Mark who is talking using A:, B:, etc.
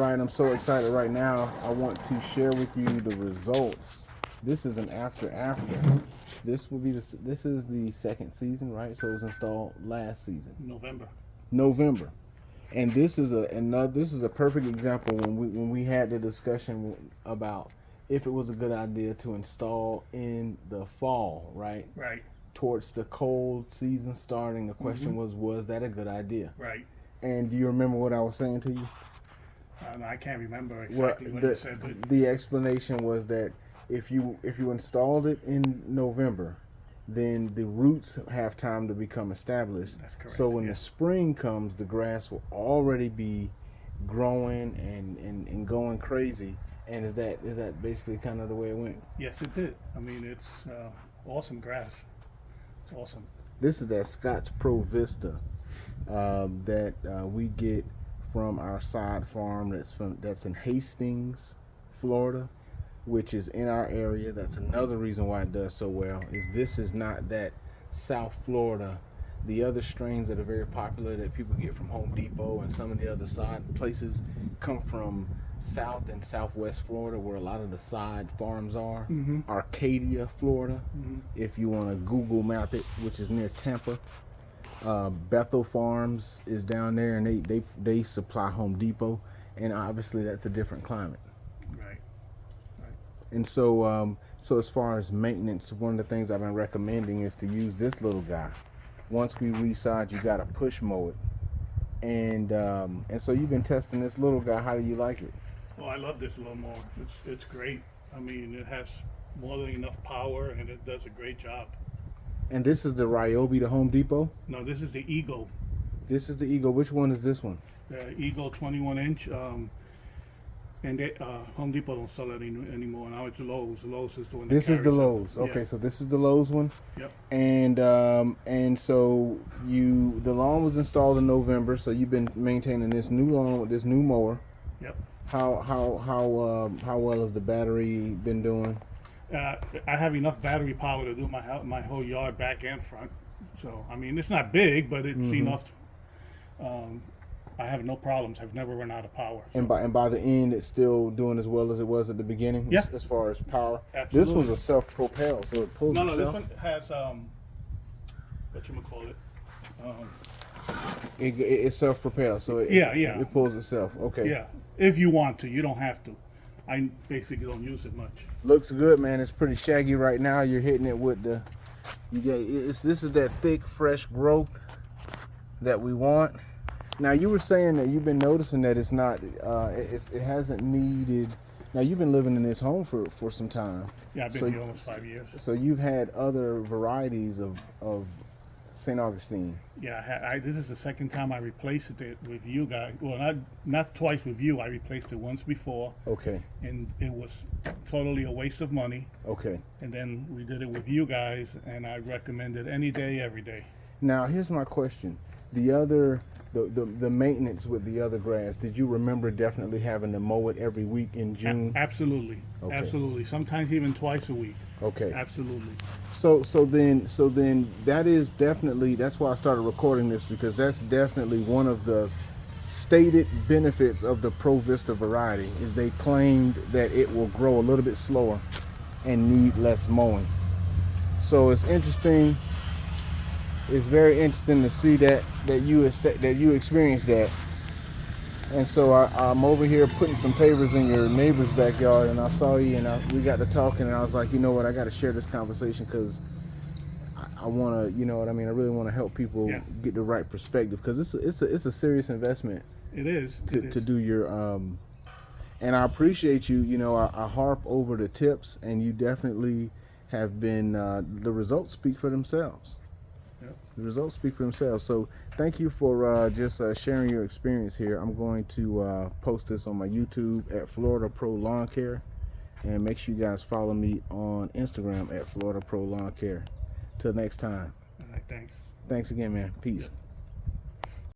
A: right, I'm so excited right now. I want to share with you the results. This is an after. This will be this is the second season, right? So it was installed last season, November, and this is a perfect example when we had the discussion about if it was a good idea to install in the fall, right?
B: Right.
A: Towards the cold season starting. The question was that a good idea?
B: Right.
A: And do you remember what I was saying to you?
B: I can't remember exactly what you said, but
A: the explanation was that if you installed it in November, then the roots have time to become established.
B: That's correct.
A: So when the spring comes, the grass will already be growing and going crazy. And is that basically kind of the way it went?
B: yes, it did. I mean, it's awesome grass. It's awesome.
A: This is that Scotts Pro Vista that we get from our side farm that's in Hastings, Florida, which is in our area. That's another reason why it does so well. This is not that South Florida. The other strains that are very popular that people get from Home Depot and some of the other side places come from South and Southwest Florida, where a lot of the side farms are. Arcadia, Florida, if you want to Google map it, which is near Tampa. Bethel Farms is down there, and they supply Home Depot, and obviously that's a different climate.
B: Right.
A: And so so as far as maintenance, one of the things I've been recommending is to use this little guy. Once we resod, you got to push mow it, and so you've been testing this little guy. How do you like it?
B: Well, I love this lawnmower. It's great. I mean, it has more than enough power, and it does a great job.
A: And this is the Ryobi to Home Depot.
B: No, this is the Eagle.
A: This is the Eagle. Which one is this one?
B: The Eagle 21-inch. And they, Home Depot don't sell it anymore. Now it's Lowe's. Lowe's is the one.
A: This is the Lowe's.
B: Yeah.
A: Okay, so this is the Lowe's one.
B: Yep.
A: And so the lawn was installed in November. So you've been maintaining this new lawn with this new mower.
B: Yep.
A: How well has the battery been doing?
B: I have enough battery power to do my whole yard back and front. So I mean, it's not big, but it's enough. I have no problems. I've never run out of power. So.
A: And by the end, it's still doing as well as it was at the beginning.
B: Yeah.
A: As far as power.
B: Absolutely.
A: This was a self-propel, so it pulls itself.
B: No, this one has what you call it.
A: It's self-propelled, so it pulls itself. Okay.
B: Yeah, if you want to, you don't have to. I basically don't use it much.
A: Looks good, man. It's pretty shaggy right now. You're hitting it with this is that thick, fresh growth that we want. Now you were saying that you've been noticing that it's not, it hasn't needed. Now you've been living in this home for some time.
B: Yeah, I've been here almost 5 years.
A: So you've had other varieties of St. Augustine.
B: Yeah, this is the second time I replaced it with you guys. Well, not twice with you. I replaced it once before.
A: Okay.
B: And it was totally a waste of money.
A: Okay.
B: And then we did it with you guys, and I recommend it any day, every day.
A: Now here's my question: the maintenance with the other grass. Did you remember definitely having to mow it every week in June?
B: Absolutely.
A: Okay.
B: Absolutely. Sometimes even twice a week.
A: Okay.
B: Absolutely.
A: So then that is definitely, that's why I started recording this, because that's definitely one of the stated benefits of the Pro Vista variety is they claimed that it will grow a little bit slower and need less mowing. So it's interesting. It's very interesting to see that you experienced that. And so I'm over here putting some pavers in your neighbor's backyard, and I saw you, and we got to talking, and I was like, you know what, I got to share this conversation because I want to, you know what I mean, I really want to help people get the right perspective, because it's a serious investment.
B: It is
A: to do your and I appreciate you. You know, I harp over the tips, and you definitely have been. The results speak for themselves. The results speak for themselves. So thank you for just sharing your experience here. I'm going to post this on my YouTube at Florida Pro Lawn Care, and make sure you guys follow me on Instagram at Florida Pro Lawn Care. Till next time.
B: All right, thanks.
A: Thanks again, man. Peace.
B: Yeah.